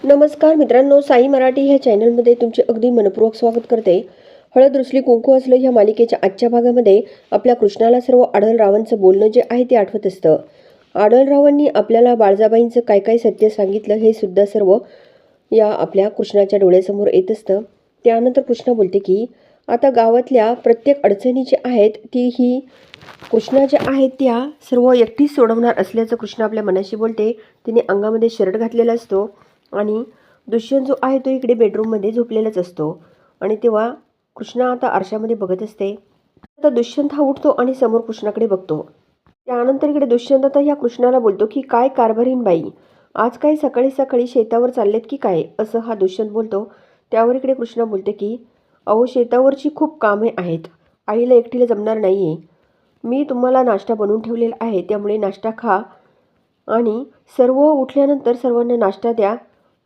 नमस्कार मित्रांनो, साई मराठी ह्या चॅनलमध्ये तुमचे अगदी मनपूर्वक स्वागत करते. हळद रुसली कुंकू असलं ह्या मालिकेच्या आजच्या भागामध्ये आपल्या कृष्णाला सर्व आढळरावांचं बोलणं जे आहे ते आठवत असतं. आढळरावांनी आपल्याला बाळजाबाईंचं काय काय सत्य सांगितलं हे सुद्धा सर्व या आपल्या कृष्णाच्या डोळ्यासमोर येत असतं. त्यानंतर कृष्ण बोलते की आता गावातल्या प्रत्येक अडचणी जी आहेत ती ही कृष्णा ज्या आहेत त्या सर्व एकटीच सोडवणार असल्याचं कृष्ण आपल्या मनाशी बोलते. तिने अंगामध्ये शर्ट घातलेला असतो आणि दुष्यंत जो आहे तो इकडे बेडरूममध्ये झोपलेलाच असतो. आणि तेव्हा कृष्णा आता आरशामध्ये बघत असते. आता दुष्यंत हा उठतो आणि समोर कृष्णाकडे बघतो. त्यानंतर इकडे दुष्यंत आता ह्या कृष्णाला बोलतो की काय कारभारीन बाई, आज काय सकाळी सकाळी शेतावर चाललेत की काय, असं हा दुष्यंत बोलतो. त्यावर इकडे कृष्णा बोलते की अहो शेतावरची खूप कामे आहेत, आईला एकटीला जमणार नाही आहे. मी तुम्हाला नाश्ता बनवून ठेवलेला आहे, त्यामुळे नाश्ता खा आणि सर्व उठल्यानंतर सर्वांना नाश्ता द्या.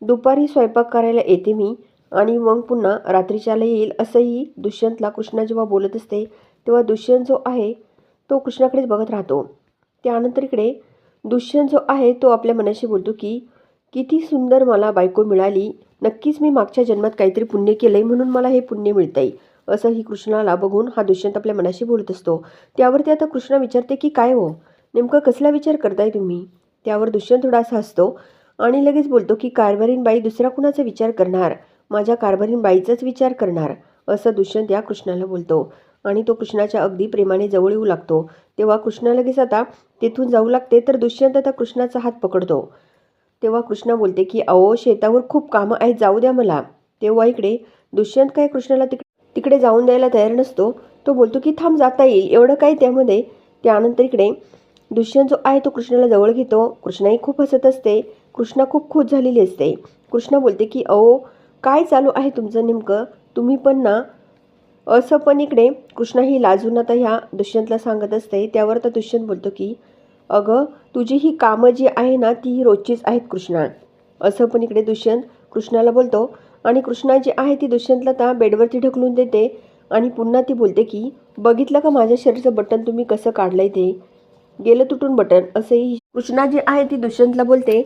दुपारी स्वयंपाक करायला येते मी आणि मग पुन्हा रात्रीच्याला येईल, असंही दुष्यंतला कृष्णा जेव्हा बोलत असते तेव्हा दुष्यंत जो आहे तो कृष्णाकडेच बघत राहतो. त्यानंतर इकडे दुष्यंत जो आहे तो आपल्या मनाशी बोलतो की किती सुंदर मला बायको मिळाली, नक्कीच मी मागच्या जन्मात काहीतरी पुण्य केलंय म्हणून मला हे पुण्य मिळतंय, असं ही कृष्णाला बघून हा दुष्यंत आपल्या मनाशी बोलत असतो. त्यावरती आता कृष्णा विचारते की काय हो, नेमका कसला विचार करताय तुम्ही. त्यावर दुष्यंत थोडासा हसतो आणि लगेच बोलतो की कारभारीन बाई दुसरा कुणाचा विचार करणार, माझ्या कारभारीन बाईचाच विचार करणार, असं दुष्यंत या कृष्णाला बोलतो. आणि तो कृष्णाच्या अगदी प्रेमाने जवळ येऊ लागतो. तेव्हा कृष्णा लगेच आता तिथून जाऊ लागते, तर दुष्यंत आता कृष्णाचा हात पकडतो. तेव्हा कृष्णा बोलते की अहो शेतावर खूप कामं आहेत, जाऊ द्या मला. तेव्हा इकडे दुष्यंत काय कृष्णाला तिकडे जाऊन द्यायला तयार नसतो. तो बोलतो की थांब, जाता येईल, एवढं काय त्यामध्ये. त्यानंतर इकडे दुष्यंत जो आहे तो कृष्णाला जवळ घेतो. कृष्णाही खूप हसत असते. कृष्णा खूप खुश झालेली असते. कृष्णा बोलते की अहो काय चालू आहे तुमचं नेमकं, तुम्ही पण ना, असं. पण इकडे कृष्णा ही लाजून आता ह्या दुष्यंतला सांगत असते. त्यावर तर दुष्यंत बोलतो की अगं तुझी ही कामं जी आहे ना ती रोजचीच आहेत कृष्णा, असं. पण इकडे दुष्यंत कृष्णाला बोलतो आणि कृष्णा जी आहे ती दुष्यंतला त्या बेडवरती ढकलून देते आणि पुन्हा ती बोलते की बघितलं का माझ्या शर्टचं बटन तुम्ही कसं काढलंय, ते गेलं तुटून बटन, असंही कृष्णा जे आहे ती दुष्यंतला बोलते.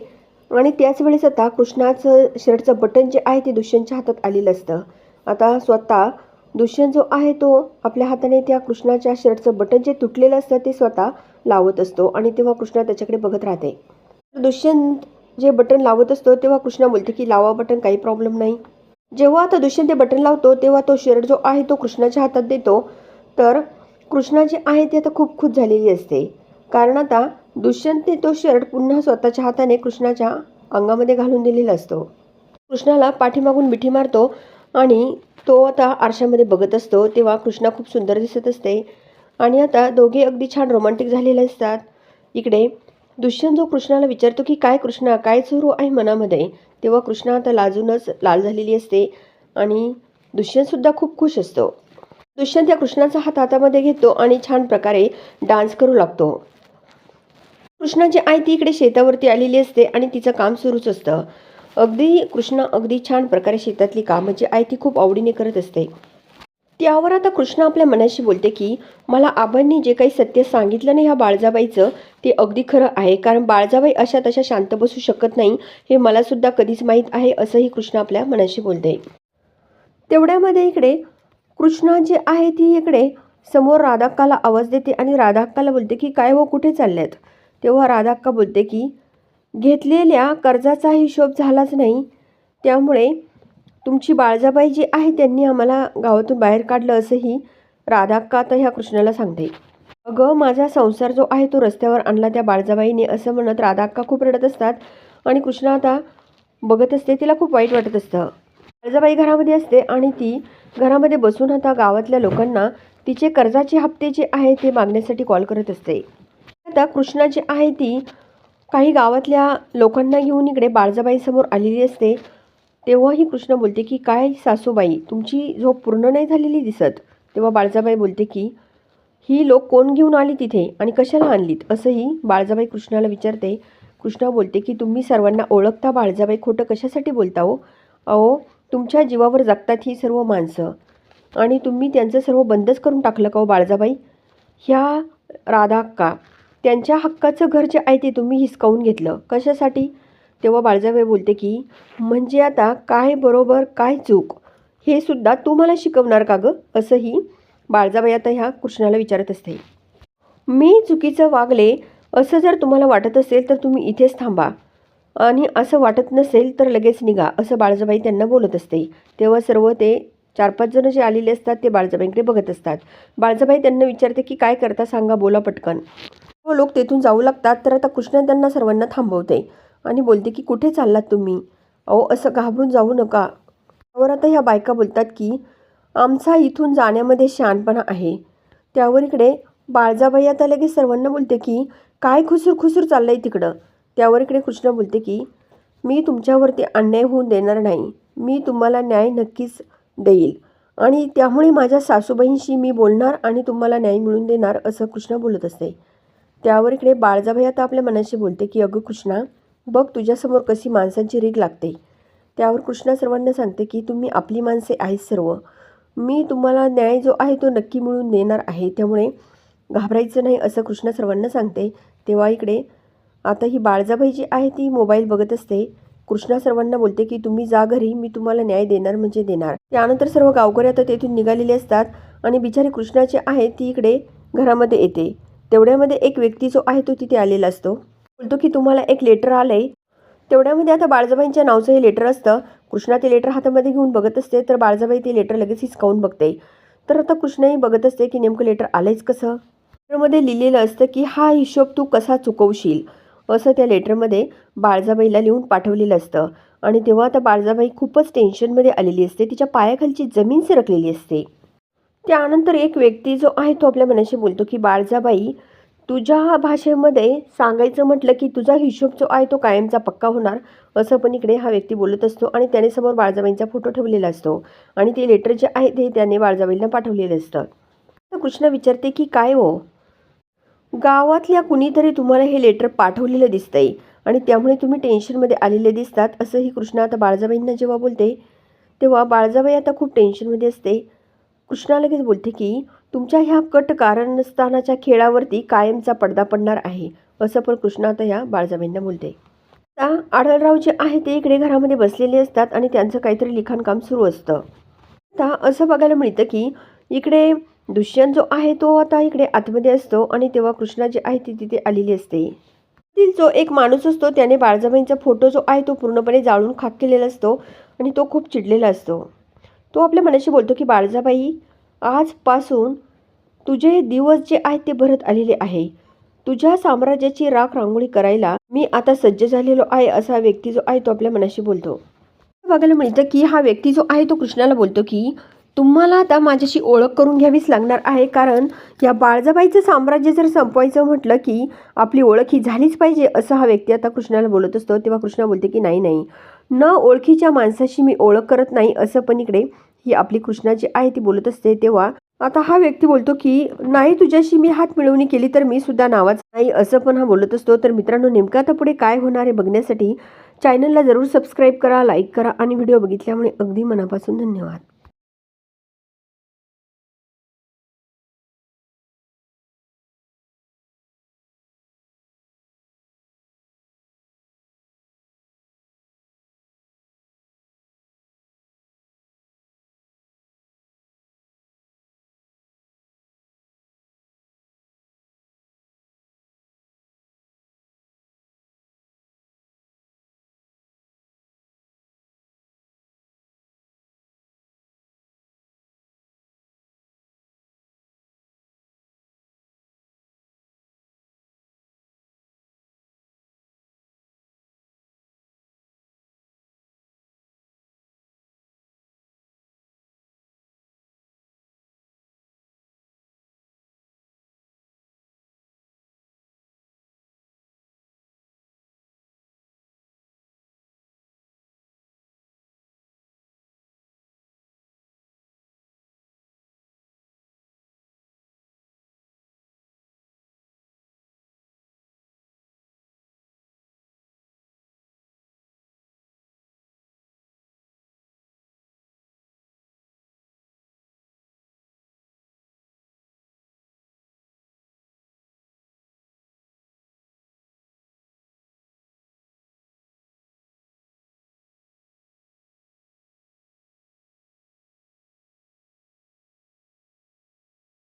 आणि त्याच वेळेस आता कृष्णाचं शर्टचं बटन जे आहे ते दुष्यंतच्या हातात आलेलं असतं. आता स्वतः दुष्यंत जो आहे तो आपल्या हाताने त्या कृष्णाच्या शर्टचं बटन जे तुटलेलं असतं ते स्वतः लावत असतो. आणि तेव्हा कृष्णा त्याच्याकडे बघत राहते. दुष्यंत जे बटन लावत असतो तेव्हा कृष्णा बोलते की लावा बटन, काही प्रॉब्लेम नाही. जेव्हा आता दुष्यंत ते बटन लावतो तेव्हा तो शर्ट जो आहे तो कृष्णाच्या हातात देतो. तर कृष्णा जे आहे ते आता खूप खुश झालेली असते, कारण आता दुष्यंतने तो शर्ट पुन्हा स्वतःच्या हाताने कृष्णाच्या अंगामध्ये घालून दिलेला असतो. कृष्णाला पाठीमागून मिठी मारतो आणि तो आता आरशामध्ये बघत असतो. तेव्हा कृष्णा खूप सुंदर दिसत असते आणि आता दोघे अगदी छान रोमॅन्टिक झालेले असतात. इकडे दुष्यंत जो कृष्णाला विचारतो की काय कृष्णा, काय सुरू आहे मनामध्ये. तेव्हा कृष्णा आता लाजूनच लाल झालेली असते आणि दुष्यंतसुद्धा खूप खुश असतो. दुष्यंत या कृष्णाचा हात हातामध्ये घेतो आणि छान प्रकारे डान्स करू लागतो. कृष्णा जी आहे ती इकडे शेतावरती आलेली असते आणि तिचं काम सुरूच असतं. अगदी कृष्णा अगदी छान प्रकारे शेतातली कामं जी आहे ती खूप आवडीने करत असते. त्यावर आता कृष्णा आपल्या मनाशी बोलते की मला आबांनी जे काही सत्य सांगितलं नाही ह्या बाळजाबाईचं ते अगदी खरं आहे, कारण बाळजाबाई अशा तशा शांत बसू शकत नाही हे मला सुद्धा कधीच माहीत आहे, असंही कृष्णा आपल्या मनाशी बोलते. तेवढ्यामध्ये इकडे कृष्णा जे आहे ती इकडे समोर राधाक्काला आवाज देते आणि राधाक्काला बोलते की काय हो, कुठे चालल्यात. तेव्हा राधाक्का बोलते की घेतलेल्या कर्जाचा हिशोब झालाच नाही, त्यामुळे तुमची बाळजाबाई जी आहे त्यांनी आम्हाला गावातून बाहेर काढलं, असंही राधाक्का आता ह्या कृष्णाला सांगते. अगं माझा संसार जो आहे तो रस्त्यावर आणला त्या बाळजाबाईने, असं म्हणत राधाक्का खूप रडत असतात. आणि कृष्णा आता बघत असते, तिला खूप वाईट वाटत असतं. बाळजाबाई घरामध्ये असते आणि ती घरामध्ये बसून आता गावातल्या लोकांना तिचे कर्जाचे हप्ते जे आहे ते मागण्यासाठी कॉल करत असते. आता कृष्णा जी आहे ती काही गावातल्या लोकांना घेऊन इकडे बाळजाबाईंसमोर आलेली असते. तेव्हाही कृष्ण बोलते की काय सासूबाई, तुमची झोप पूर्ण नाही झालेली दिसत. तेव्हा बाळजाबाई बोलते की ही लोक कोण घेऊन आली तिथे आणि कशाला आणलीत, असंही बाळजाबाई कृष्णाला विचारते. कृष्णा बोलते की तुम्ही सर्वांना ओळखता बाळजाबाई, खोटं कशासाठी बोलता हो. अहो तुमच्या जीवावर जगतात ही सर्व माणसं आणि तुम्ही त्यांचं सर्व बंदच करून टाकलं का हो बाळजाबाई. ह्या राधाक्का त्यांच्या हक्काचं घर जे आहे ते तुम्ही हिसकावून घेतलं कशासाठी. तेव्हा बाळजाबाई बोलते की म्हणजे आता काय बरोबर काय चूक हे सुद्धा तू मला शिकवणार का गं, असंही बाळजाबाई आता ह्या कृष्णाला विचारत असते. मी चुकीचं वागले असं जर तुम्हाला वाटत असेल तर तुम्ही इथेच थांबा आणि असं वाटत नसेल तर लगेच निघा, असं बाळजाबाई त्यांना बोलत असते. तेव्हा सर्व ते 4-5 जण जे आलेले असतात ते बाळजाबाईंकडे बघत असतात. बाळजाबाई त्यांना विचारते की काय करता सांगा, बोला पटकन. हो, लोक तेथून जाऊ लागतात. तर आता कृष्ण त्यांना सर्वांना थांबवते आणि बोलते की कुठे चाललात तुम्ही, अहो असं घाबरून जाऊ नका. त्यावर आता ह्या बायका बोलतात की आमचा इथून जाण्यामध्ये शहाणपणा आहे. त्यावर इकडे बाळजाबाई आता लगेच सर्वांना बोलते की काय खुसूर खुसूर चाललंय तिकडं. त्यावर इकडे कृष्ण बोलते की मी तुमच्यावरती अन्याय होऊन देणार नाही, मी तुम्हाला न्याय नक्कीच देईल आणि त्यामुळे माझ्या सासूबाईंशी मी बोलणार आणि तुम्हाला न्याय मिळवून देणार, असं कृष्ण बोलत असते. त्यावर इकडे बाळजाबाई आता आपल्या मनाशी बोलते की अगं कृष्णा, बघ तुझ्यासमोर कशी माणसांची रीग लागते. त्यावर कृष्णा सर्वांना सांगते की तुम्ही आपली माणसे आहेत सर्व, मी तुम्हाला न्याय जो आहे तो नक्की मिळवून देणार आहे, त्यामुळे घाबरायचं नाही, असं कृष्णा सर्वांना सांगते. तेव्हा इकडे आता ही बाळजाबाई जी आहे ती मोबाईल बघत असते. कृष्णा सर्वांना बोलते की तुम्ही जा घरी, मी तुम्हाला न्याय देणार म्हणजे देणार. त्यानंतर सर्व गावकरी आता तेथून निघालेले असतात आणि बिचारी कृष्णाची आहे ती इकडे घरामध्ये येते. तेवढ्यामध्ये एक व्यक्ती जो आहे तो तिथे आलेला असतो. बोलतो की तुम्हाला एक लेटर आलंय. तेवढ्यामध्ये आता बाळजाबाईंच्या नावचं हे लेटर असतं. कृष्णा ते लेटर हातामध्ये घेऊन बघत असते, तर बाळजाबाई ते लेटर लगेच हिसकावून बघते. तर आता कृष्णाही बघत असते की नेमकं लेटर आलंयच कसं. लेटरमध्ये लिहिलेलं असतं की हा हिशोब तू कसा चुकवशील, असं त्या लेटरमध्ये बाळजाबाईला लिहून पाठवलेलं असतं. आणि तेव्हा आता बाळजाबाई खूपच टेन्शनमध्ये आलेली असते, तिच्या पायाखालची जमीन सरकलेली असते. त्यानंतर एक व्यक्ती जो आहे तो आपल्या मनाशी बोलतो की बाळजाबाई, तुझ्या भाषेमध्ये सांगायचं म्हटलं की तुझा हिशोब जो आहे तो कायमचा पक्का होणार, असं पण इकडे हा व्यक्ती बोलत असतो. आणि त्याने समोर बाळजाबाईंचा फोटो ठेवलेला असतो आणि ते लेटर जे आहे ते त्याने बाळजाबाईंना पाठवलेलं असतं. तर कृष्ण विचारते की काय हो, गावातल्या कुणीतरी तुम्हाला हे लेटर पाठवलेलं दिसतंय आणि त्यामुळे तुम्ही टेन्शनमध्ये आलेले दिसतात, असंही कृष्णा आता बाळजाबाईंना जेव्हा बोलते. तेव्हा बाळजाबाई आता खूप टेन्शनमध्ये असते. कृष्णा लगेच बोलते की तुमच्या ह्या कट कारस्थानाच्या खेळावरती कायमचा पडदा पडणार आहे, असं पण कृष्णा आता ह्या बाळजाबाईंना बोलते. आता आढळराव जे आहे ते इकडे घरामध्ये बसलेले असतात आणि त्यांचं काहीतरी लिखाणकाम सुरू असतं. आता असं बघायला मिळतं की इकडे दुष्यंत जो आहे तो आता इकडे आतमध्ये असतो आणि तेव्हा कृष्णा जी आहे ती तिथे आलेली असते. ती जो एक माणूस असतो त्याने बाळजाबाईंचा फोटो जो आहे तो पूर्णपणे जाळून खाक केलेला असतो आणि तो खूप चिडलेला असतो. तो आपल्या मनाशी बोलतो की बाळजाबाई, आजपासून तुझे दिवस जे आहेत ते भरत आलेले आहे. तुझ्या साम्राज्याची राख रांगोळी करायला मी आता सज्ज झालेलो आहे, असा व्यक्ती जो आहे तो आपल्या मनाशी बोलतो. बघायला मिळतं की हा व्यक्ती जो आहे तो कृष्णाला बोलतो की तुम्हाला आता माझ्याशी ओळख करून घ्यावीच लागणार आहे, कारण या बाळजाबाईचं साम्राज्य जर संपवायचं म्हटलं की आपली ओळख ही झालीच पाहिजे, असं हा व्यक्ती आता कृष्णाला बोलत असतो. तेव्हा कृष्णा बोलते की नाही नाही, न ओळखीच्या माणसाशी मी ओळख करत नाही, असं पण इकडे ही आपली कृष्णा जी आहे ती बोलत असते. तेव्हा आता हा व्यक्ती बोलतो की नाही, तुझ्याशी मी हात मिळवणी केली तर मी सुद्धा नावाच नाही, असं पण हा बोलत असतो. तर मित्रांनो, नेमकं आता पुढे काय होणार आहे बघण्यासाठी चॅनलला जरूर सबस्क्राईब करा, लाईक करा आणि व्हिडिओ बघितल्यामुळे अगदी मनापासून धन्यवाद.